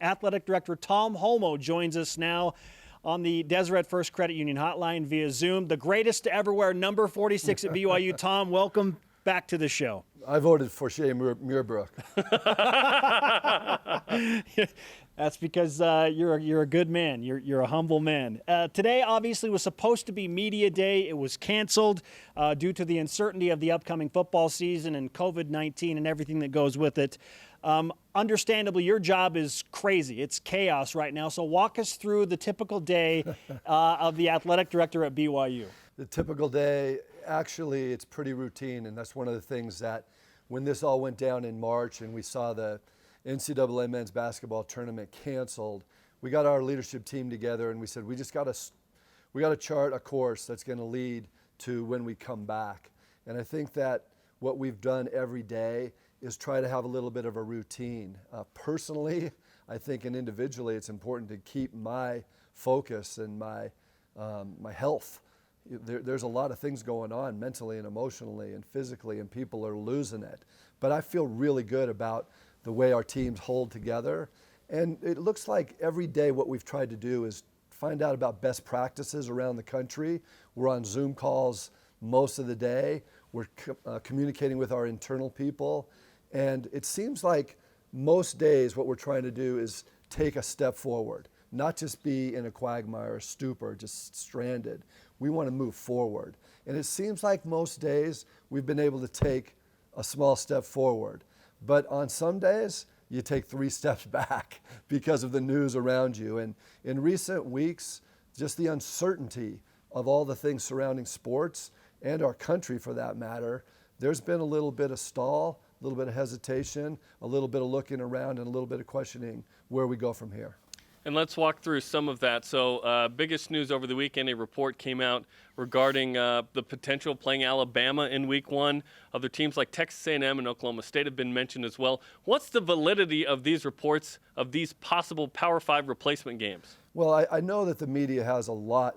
Athletic Director Tom Holmoe joins us now on the Deseret First Credit Union hotline via Zoom. The greatest to ever wear number 46 at BYU. Tom, welcome back to the show. I voted for Shea Muirbrook. That's because you're a good man. You're a humble man. Today, obviously, was supposed to be media day. It was canceled due to the uncertainty of the upcoming football season and COVID-19 and everything that goes with it. Understandably, your job is crazy. It's chaos right now. So walk us through the typical day of the athletic director at BYU. The typical day, actually, it's pretty routine, and that's one of the things that when this all went down in March and we saw the NCAA men's basketball tournament canceled, we got our leadership team together and we said we got to chart a course that's going to lead to when we come back. And I think that what we've done every day is try to have a little bit of a routine. Personally, I think, and individually, it's important to keep my focus and my health. There's a lot of things going on mentally and emotionally and physically, and people are losing it. But I feel really good about the way our teams hold together. And it looks like every day what we've tried to do is find out about best practices around the country. We're on Zoom calls most of the day. We're communicating with our internal people. And it seems like most days what we're trying to do is take a step forward, not just be in a quagmire or stupor, just stranded. We want to move forward. And it seems like most days we've been able to take a small step forward. But on some days, you take 3 steps back because of the news around you. And in recent weeks, just the uncertainty of all the things surrounding sports and our country for that matter, there's been a little bit of stall, a little bit of hesitation, a little bit of looking around, and a little bit of questioning where we go from here. And let's walk through some of that. So biggest news over the weekend, a report came out regarding the potential of playing Alabama in week 1. Other teams like Texas A&M and Oklahoma State have been mentioned as well. What's the validity of these reports of these possible Power 5 replacement games? Well, I know that the media has a lot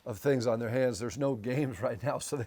of things on their hands. There's no games right now, so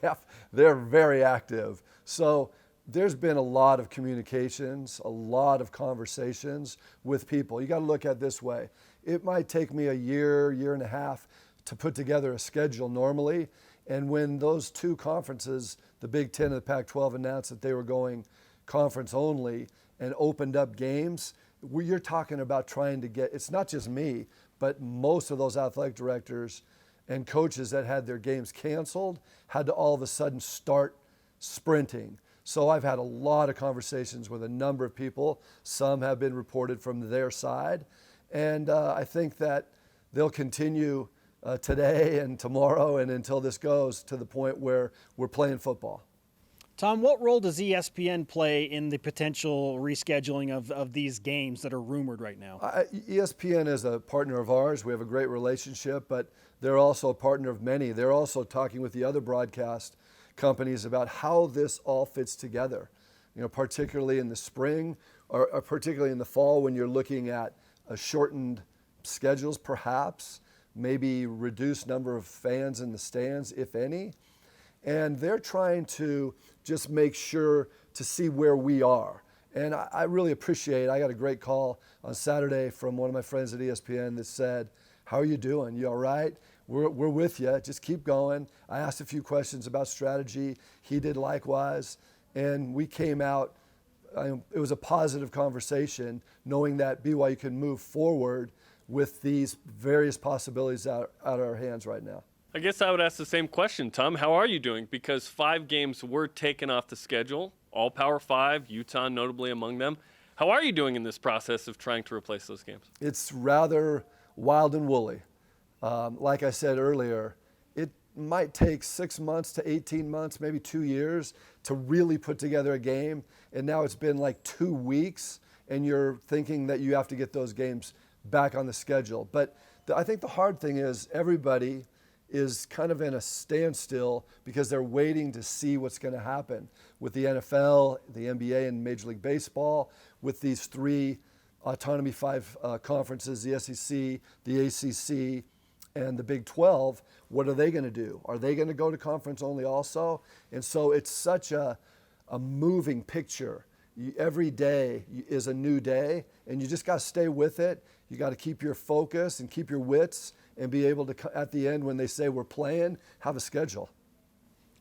they're very active. So there's been a lot of communications, a lot of conversations with people. You got to look at it this way. It might take me a year and a half to put together a schedule normally. And when those 2 conferences, the Big Ten and the Pac-12, announced that they were going conference only and opened up games, you're talking about trying to get, it's not just me, but most of those athletic directors and coaches that had their games canceled had to all of a sudden start sprinting. So I've had a lot of conversations with a number of people. Some have been reported from their side. And I think that they'll continue today and tomorrow and until this goes to the point where we're playing football. Tom, what role does ESPN play in the potential rescheduling of these games that are rumored right now? ESPN is a partner of ours. We have a great relationship, but they're also a partner of many. They're also talking with the other broadcast companies about how this all fits together, particularly in the spring or particularly in the fall when you're looking at shortened schedules, perhaps, maybe reduced number of fans in the stands, if any. And they're trying to just make sure to see where we are. And I really appreciate, I got a great call on Saturday from one of my friends at ESPN that said, "How are you doing? You all right? We're with you. Just keep going." I asked a few questions about strategy. He did likewise. And we came out, it was a positive conversation, knowing that BYU can move forward with these various possibilities out of our hands right now. I guess I would ask the same question, Tom. How are you doing? Because 5 games were taken off the schedule, all Power 5, Utah notably among them. How are you doing in this process of trying to replace those games? It's rather wild and woolly. Like I said earlier, it might take 6 months to 18 months, maybe 2 years to really put together a game. And now it's been like 2 weeks and you're thinking that you have to get those games back on the schedule. But I think the hard thing is everybody is kind of in a standstill because they're waiting to see what's going to happen with the NFL, the NBA, and Major League Baseball, with these 3 Autonomy 5 conferences, the SEC, the ACC, and the Big 12. What are they going to do? Are they going to go to conference only also? And so it's such a moving picture. every day is a new day, and you just got to stay with it. You got to keep your focus and keep your wits and be able to, at the end when they say we're playing, have a schedule.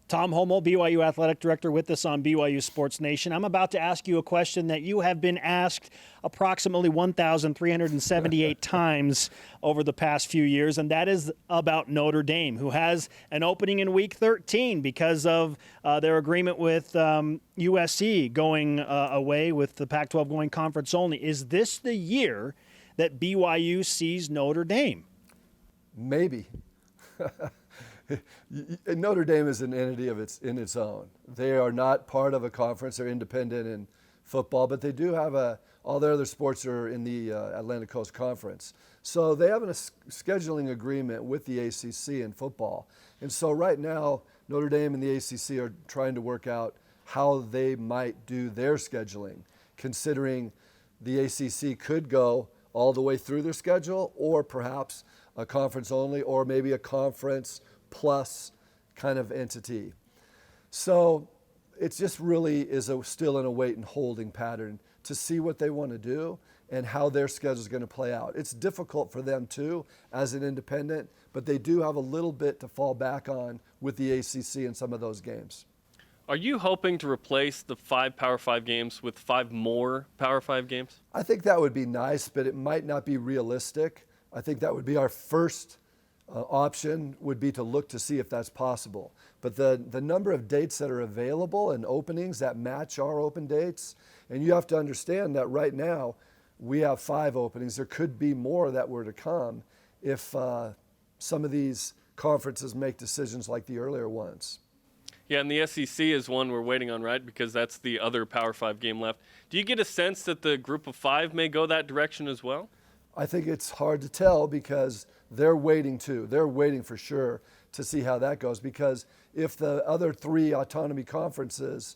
Tom Holmoe, BYU Athletic Director, with us on BYU Sports Nation. I'm about to ask you a question that you have been asked approximately 1,378 times over the past few years, and that is about Notre Dame, who has an opening in Week 13 because of their agreement with USC going away, with the Pac-12 going conference only. Is this the year that BYU sees Notre Dame? Maybe. Notre Dame is an entity in its own. They are not part of a conference. They're independent in football, but they do have all their other sports are in the Atlantic Coast Conference. So they have a scheduling agreement with the ACC in football. And so right now, Notre Dame and the ACC are trying to work out how they might do their scheduling, considering the ACC could go all the way through their schedule, or perhaps a conference only, or maybe a conference plus kind of entity. So it just really is still in a wait and holding pattern to see what they want to do and how their schedule is going to play out. It's difficult for them too as an independent, but they do have a little bit to fall back on with the ACC in some of those games. Are you hoping to replace the 5 Power 5 games with 5 more Power 5 games? I think that would be nice, but it might not be realistic. I think that would be our first option, would be to look to see if that's possible. But the number of dates that are available and openings that match our open dates, and you have to understand that right now we have 5 openings. There could be more that were to come if some of these conferences make decisions like the earlier ones. Yeah, and the SEC is one we're waiting on, right? Because that's the other Power 5 game left. Do you get a sense that the group of 5 may go that direction as well? I think it's hard to tell because they're waiting too. They're waiting for sure to see how that goes, because if the other 3 autonomy conferences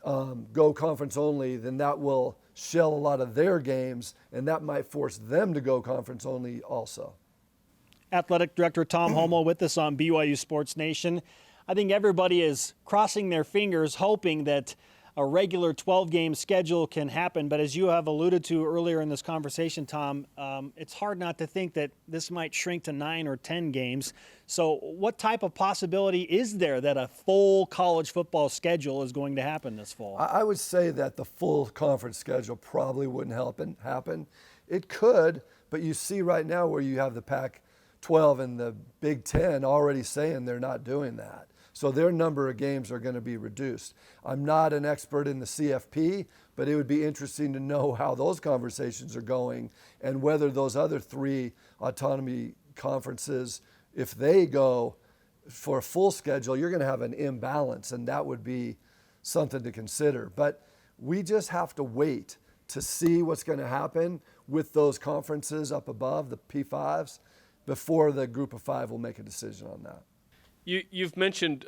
go conference only, then that will shell a lot of their games, and that might force them to go conference only also. Athletic Director Tom Holmoe with us on BYU Sports Nation. I think everybody is crossing their fingers, hoping that a regular 12-game schedule can happen. But as you have alluded to earlier in this conversation, Tom, it's hard not to think that this might shrink to 9 or 10 games. So what type of possibility is there that a full college football schedule is going to happen this fall? I would say that the full conference schedule probably wouldn't happen. It could, but you see right now where you have the Pac-12 and the Big Ten already saying they're not doing that. So their number of games are going to be reduced. I'm not an expert in the CFP, but it would be interesting to know how those conversations are going and whether those other 3 autonomy conferences, if they go for a full schedule, you're going to have an imbalance, and that would be something to consider. But we just have to wait to see what's going to happen with those conferences up above, the P5s, before the group of 5 will make a decision on that. You've mentioned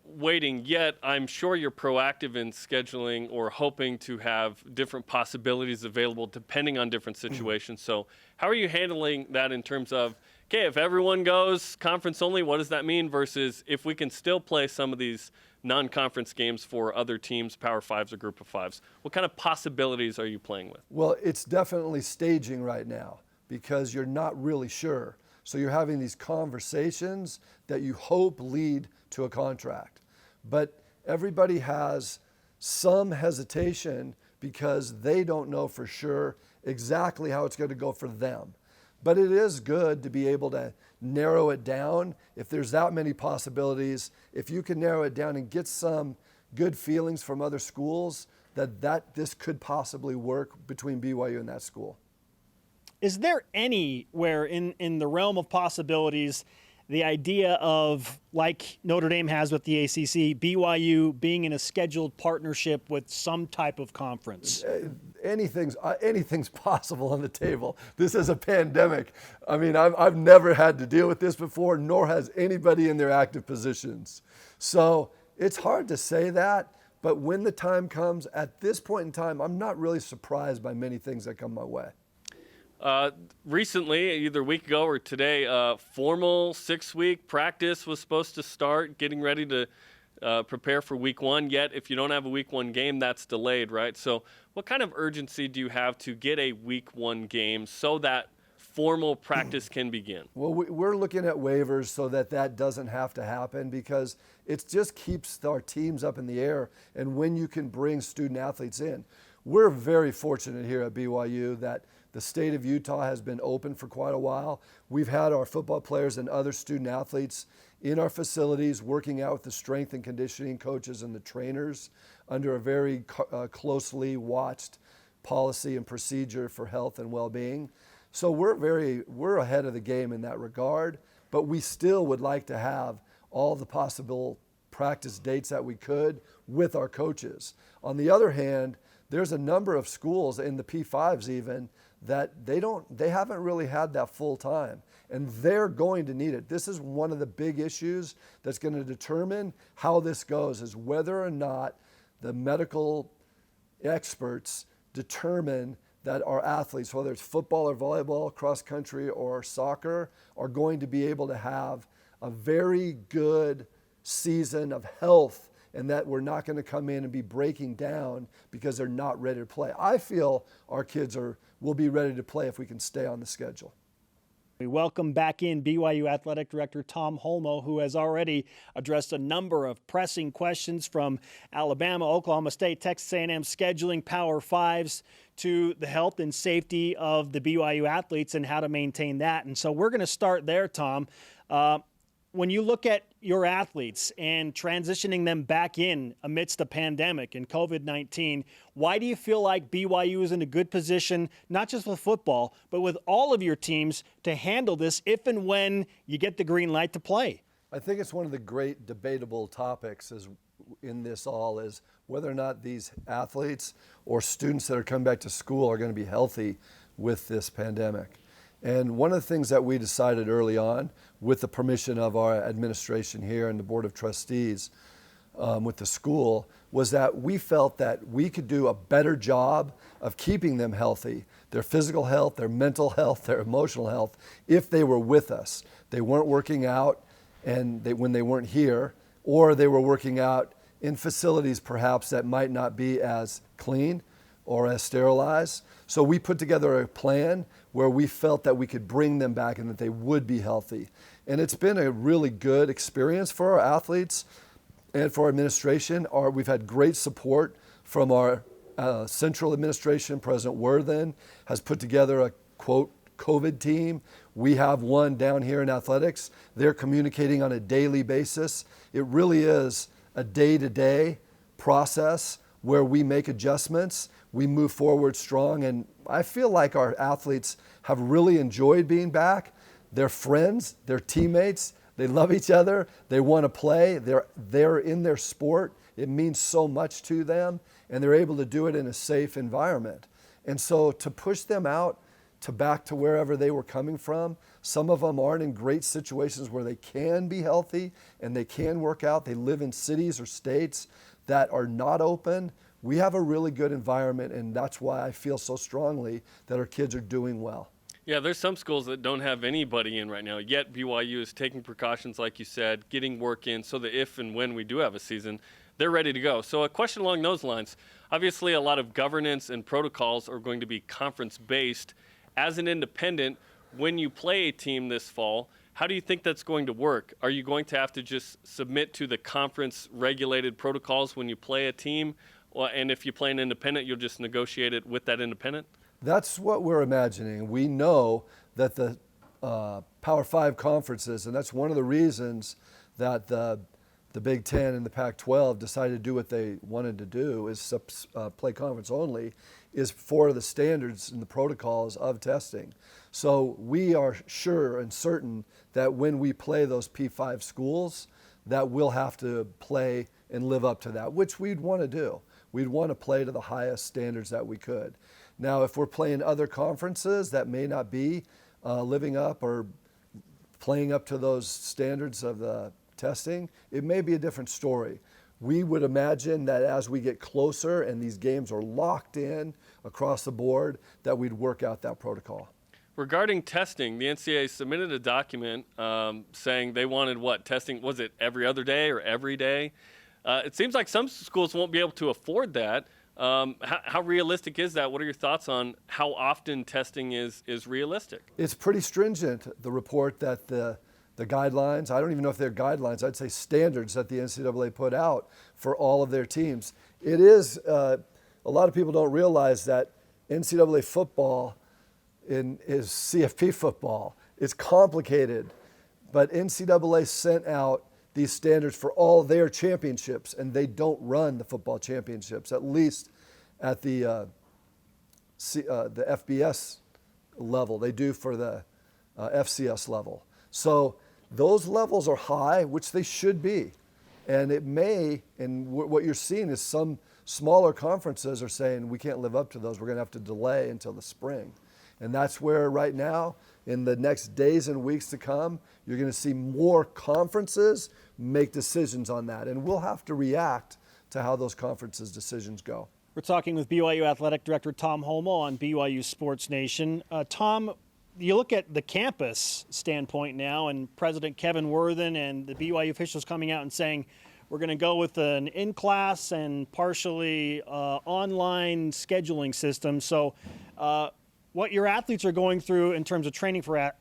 waiting, yet I'm sure you're proactive in scheduling or hoping to have different possibilities available depending on different situations. So how are you handling that in terms of, okay, if everyone goes conference only, what does that mean versus if we can still play some of these non-conference games for other teams, Power 5s or Group of 5s? What kind of possibilities are you playing with? Well, it's definitely staging right now because you're not really sure. So you're having these conversations that you hope lead to a contract. But everybody has some hesitation because they don't know for sure exactly how it's going to go for them. But it is good to be able to narrow it down. If there's that many possibilities, if you can narrow it down and get some good feelings from other schools that this could possibly work between BYU and that school. Is there anywhere in the realm of possibilities the idea of, like Notre Dame has with the ACC, BYU being in a scheduled partnership with some type of conference? Anything's possible on the table. This is a pandemic. I mean, I've never had to deal with this before, nor has anybody in their active positions. So it's hard to say that, but when the time comes, at this point in time, I'm not really surprised by many things that come my way. Recently, either a week ago or today, formal 6-week practice was supposed to start, getting ready to prepare for week one. Yet, if you don't have a week one game, that's delayed, right? So what kind of urgency do you have to get a week one game so that formal practice can begin? Well, we're looking at waivers so that that doesn't have to happen, because it just keeps our teams up in the air. And when you can bring student athletes in, we're very fortunate here at BYU that the state of Utah has been open for quite a while. We've had our football players and other student athletes in our facilities working out with the strength and conditioning coaches and the trainers under a very closely watched policy and procedure for health and well-being. So we're ahead of the game in that regard, but we still would like to have all the possible practice dates that we could with our coaches. On the other hand, there's a number of schools in the P5s even that they haven't really had that full time, and they're going to need it. This is one of the big issues that's going to determine how this goes, is whether or not the medical experts determine that our athletes, whether it's football or volleyball, cross country or soccer, are going to be able to have a very good season of health, and that we're not going to come in and be breaking down because they're not ready to play. I feel our kids will be ready to play if we can stay on the schedule. We welcome back in BYU Athletic Director Tom Holmoe, who has already addressed a number of pressing questions from Alabama, Oklahoma State, Texas A&M scheduling, Power Fives, to the health and safety of the BYU athletes and how to maintain that. And so we're going to start there, Tom. When you look at your athletes and transitioning them back in amidst the pandemic and COVID-19, why do you feel like BYU is in a good position, not just with football, but with all of your teams, to handle this if and when you get the green light to play? I think it's one of the great debatable topics in this all is whether or not these athletes or students that are coming back to school are going to be healthy with this pandemic. And one of the things that we decided early on, with the permission of our administration here and the Board of Trustees with the school, was that we felt that we could do a better job of keeping them healthy, their physical health, their mental health, their emotional health, if they were with us. They weren't working out when they weren't here, or they were working out in facilities perhaps that might not be as clean or as sterilized. So we put together a plan where we felt that we could bring them back and that they would be healthy. And it's been a really good experience for our athletes and for our administration. We've had great support from our central administration. President Worthen has put together a, quote, COVID team. We have one down here in athletics. They're communicating on a daily basis. It really is a day-to-day process where we make adjustments, we move forward strong, and I feel like our athletes have really enjoyed being back. They're friends, they're teammates, they love each other, they want to play, they're in their sport. It means so much to them, and they're able to do it in a safe environment. And so to push them out back to wherever they were coming from, some of them aren't in great situations where they can be healthy and they can work out. They live in cities or states that are not open. We have a really good environment, and that's why I feel so strongly that our kids are doing well. Yeah, there's some schools that don't have anybody in right now, yet BYU is taking precautions, like you said, getting work in so that if and when we do have a season, they're ready to go. So a question along those lines, obviously a lot of governance and protocols are going to be conference-based. As an independent, when you play a team this fall, how do you think that's going to work? Are you going to have to just submit to the conference-regulated protocols when you play a team? And if you play an independent, you'll just negotiate it with that independent? That's what we're imagining. We know that the Power 5 conferences, and that's one of the reasons that the Big Ten and the Pac-12 decided to do what they wanted to do, is play conference only, is for the standards and the protocols of testing. So we are sure and certain that when we play those P5 schools, that we'll have to play and live up to that, which we'd want to do. We'd want to play to the highest standards that we could. Now, if we're playing other conferences that may not be living up or playing up to those standards of the testing, it may be a different story. We would imagine that as we get closer and these games are locked in across the board, that we'd work out that protocol. Regarding testing, the NCAA submitted a document saying they wanted testing, was it every other day or every day? It seems like some schools won't be able to afford that. How realistic is that? What are your thoughts on how often testing is realistic? It's pretty stringent, the report that the guidelines, I don't even know if they're guidelines, I'd say standards that the NCAA put out for all of their teams. It is, a lot of people don't realize that NCAA football is CFP football. It's complicated, but NCAA sent out these standards for all their championships, and they don't run the football championships, at least at the FBS level. They do for the FCS level. So those levels are high, which they should be. And it may, and what you're seeing is some smaller conferences are saying we can't live up to those. We're going to have to delay until the spring. And that's where right now, in the next days and weeks to come, you're going to see more conferences make decisions on that. And we'll have to react to how those conferences' decisions go. We're talking with BYU Athletic Director Tom Holmoe on BYU Sports Nation. Tom, you look at the campus standpoint now, and President Kevin Worthen and the BYU officials coming out and saying, we're going to go with an in-class and partially online scheduling system. So what your athletes are going through in terms of training for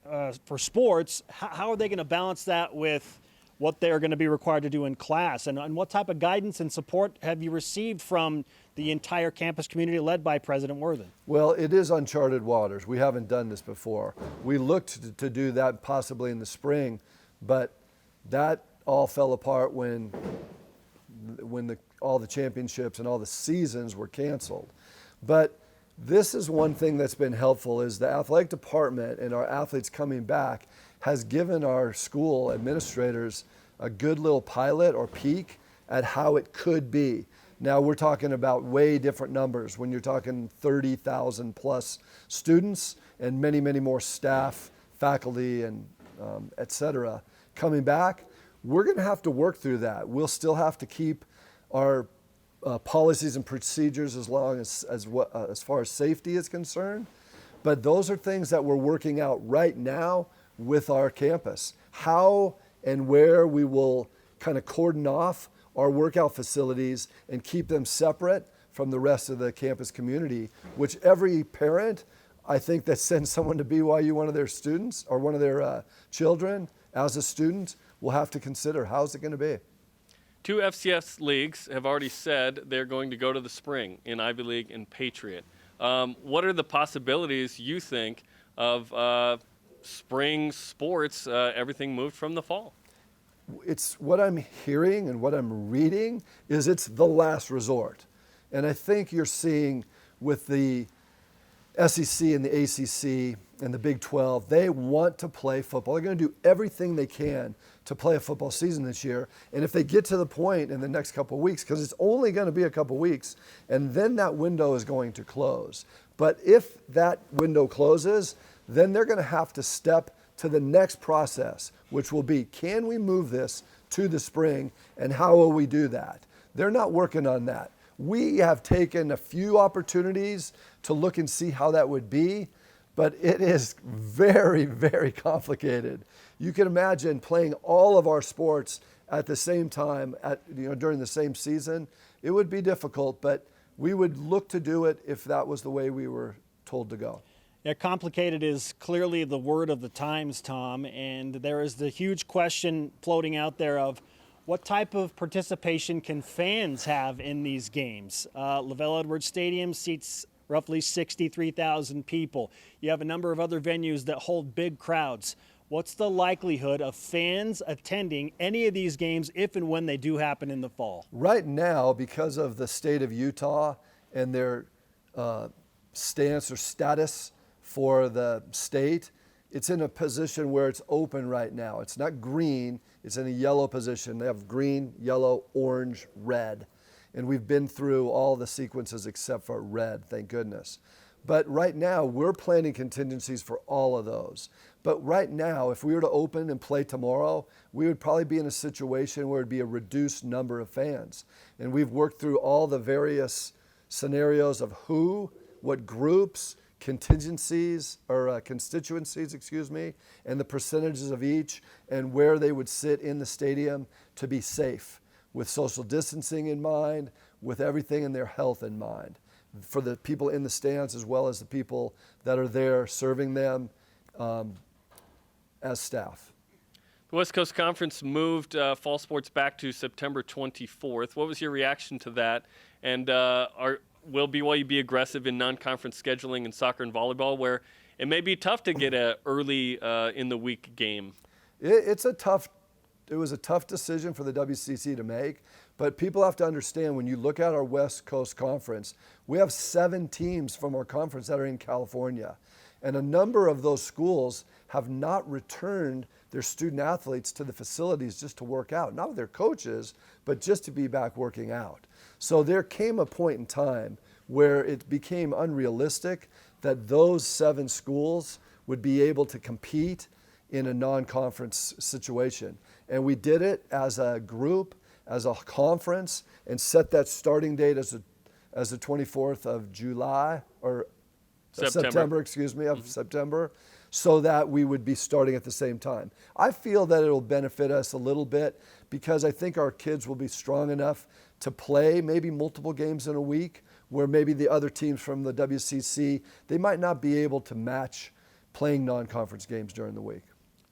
sports, how are they going to balance that with what they're going to be required to do in class? And what type of guidance and support have you received from the entire campus community led by President Worthen? Well, it is uncharted waters. We haven't done this before. We looked to do that possibly in the spring, but that all fell apart when all the championships and all the seasons were canceled. But this is one thing that's been helpful is the athletic department and our athletes coming back has given our school administrators a good little pilot or peek at how it could be. Now we're talking about way different numbers when you're talking 30,000 plus students and many, many more staff, faculty, and et cetera coming back. We're going to have to work through that. We'll still have to keep our policies and procedures as far as safety is concerned. But those are things that we're working out right now with our campus. How and where we will kind of cordon off our workout facilities and keep them separate from the rest of the campus community, which every parent, I think, that sends someone to BYU, one of their students or one of their children as a student, will have to consider how's it going to be. 2 FCS leagues have already said they're going to go to the spring in Ivy League and Patriot. What are the possibilities, you think, of spring sports, everything moved from the fall? It's what I'm hearing and what I'm reading is it's the last resort. And I think you're seeing with the SEC and the ACC and the Big 12, they want to play football. They're going to do everything they can to play a football season this year. And if they get to the point in the next couple of weeks, because it's only going to be a couple of weeks, and then that window is going to close. But if that window closes, then they're going to have to step to the next process, which will be, can we move this to the spring, and how will we do that? They're not working on that. We have taken a few opportunities to look and see how that would be, but it is very, very complicated. You can imagine playing all of our sports at the same time, during the same season. It would be difficult, but we would look to do it if that was the way we were told to go. Yeah, complicated is clearly the word of the times, Tom, and there is the huge question floating out there of what type of participation can fans have in these games? LaVell Edwards Stadium seats roughly 63,000 people. You have a number of other venues that hold big crowds. What's the likelihood of fans attending any of these games if and when they do happen in the fall? Right now, because of the state of Utah and their stance or status for the state, it's in a position where it's open right now. It's not green, it's in a yellow position. They have green, yellow, orange, red. And we've been through all the sequences except for red, thank goodness. But right now, we're planning contingencies for all of those. But right now, if we were to open and play tomorrow, we would probably be in a situation where it'd be a reduced number of fans. And we've worked through all the various scenarios of who, what groups, constituencies, and the percentages of each, and where they would sit in the stadium to be safe. with social distancing in mind, with everything in their health in mind, for the people in the stands as well as the people that are there serving them as staff. The West Coast Conference moved fall sports back to September 24th. What was your reaction to that? And will BYU be aggressive in non-conference scheduling in soccer and volleyball, where it may be tough to get an early in the week game? It was a tough decision for the WCC to make, but people have to understand, when you look at our West Coast Conference, we have 7 teams from our conference that are in California. And a number of those schools have not returned their student athletes to the facilities just to work out, not with their coaches, but just to be back working out. So there came a point in time where it became unrealistic that those 7 schools would be able to compete in a non-conference situation. And we did it as a group, as a conference, and set that starting date as the 24th of July, or September, September, so that we would be starting at the same time. I feel that it'll benefit us a little bit because I think our kids will be strong enough to play maybe multiple games in a week, where maybe the other teams from the WCC, they might not be able to match playing non-conference games during the week.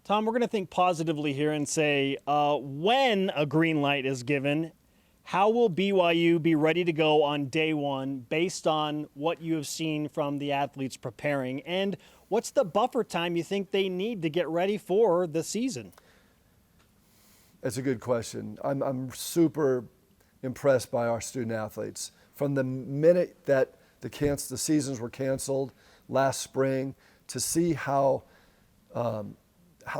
Tom, we're going to think positively here and say, when a green light is given, how will BYU be ready to go on day one based on what you have seen from the athletes preparing? And what's the buffer time you think they need to get ready for the season? That's a good question. I'm super impressed by our student athletes. From the minute that the seasons were canceled last spring, to see how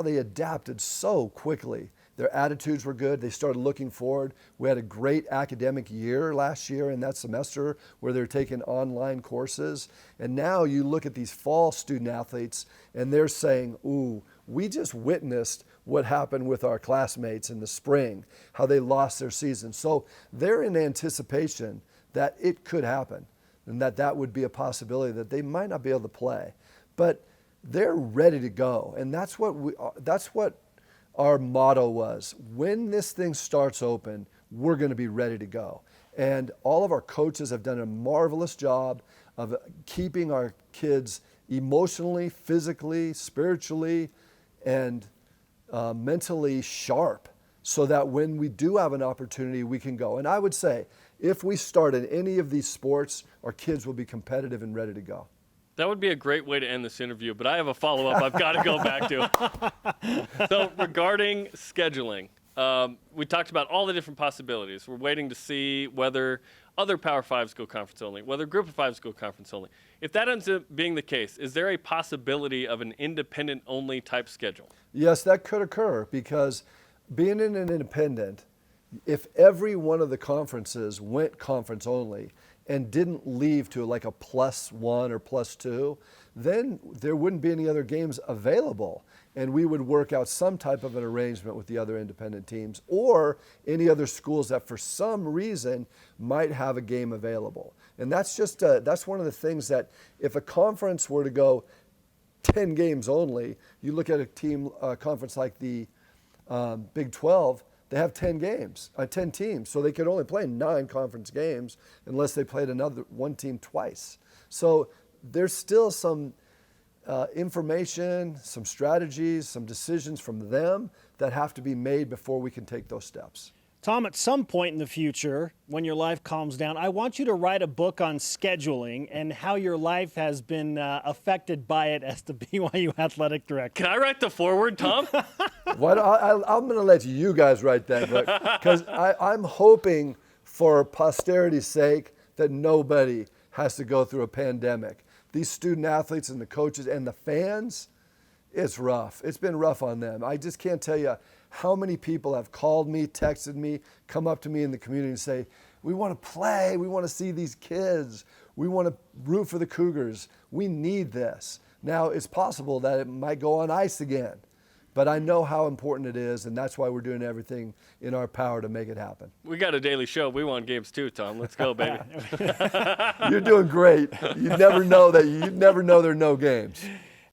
they adapted so quickly. Their attitudes were good. They started looking forward. We had a great academic year last year in that semester where they're taking online courses. And now you look at these fall student athletes and they're saying, ooh, we just witnessed what happened with our classmates in the spring, how they lost their season. So they're in anticipation that it could happen and that would be a possibility that they might not be able to play. But they're ready to go. And that's what our motto was. When this thing starts open, we're going to be ready to go. And all of our coaches have done a marvelous job of keeping our kids emotionally, physically, spiritually, and mentally sharp so that when we do have an opportunity, we can go. And I would say, if we start in any of these sports, our kids will be competitive and ready to go. That would be a great way to end this interview, but I have a follow-up I've got to go back to. So regarding scheduling, we talked about all the different possibilities. We're waiting to see whether other Power Fives go conference only, whether Group of Fives go conference only. If that ends up being the case, is there a possibility of an independent-only type schedule? Yes, that could occur, because being in an independent, if every one of the conferences went conference only and didn't leave to like a +1 or +2, then there wouldn't be any other games available. And we would work out some type of an arrangement with the other independent teams or any other schools that for some reason might have a game available. And that's just, that's one of the things that if a conference were to go 10 games only, you look at a conference like the Big 12, they have 10 teams, so they could only play 9 conference games unless they played one team twice. So there's still some information, some strategies, some decisions from them that have to be made before we can take those steps. Tom, at some point in the future, when your life calms down, I want you to write a book on scheduling and how your life has been affected by it as the BYU athletic director. Can I write the foreword, Tom? I'm going to let you guys write that book, because I'm hoping for posterity's sake that nobody has to go through a pandemic. These student athletes and the coaches and the fans, it's rough. It's been rough on them. I just can't tell you how many people have called me, texted me, come up to me in the community and say, we want to play, we want to see these kids, we want to root for the Cougars, we need this. Now, it's possible that it might go on ice again, but I know how important it is, and that's why we're doing everything in our power to make it happen. We got a daily show. We want games too, Tom. Let's go, baby. You're doing great. You never know there are no games.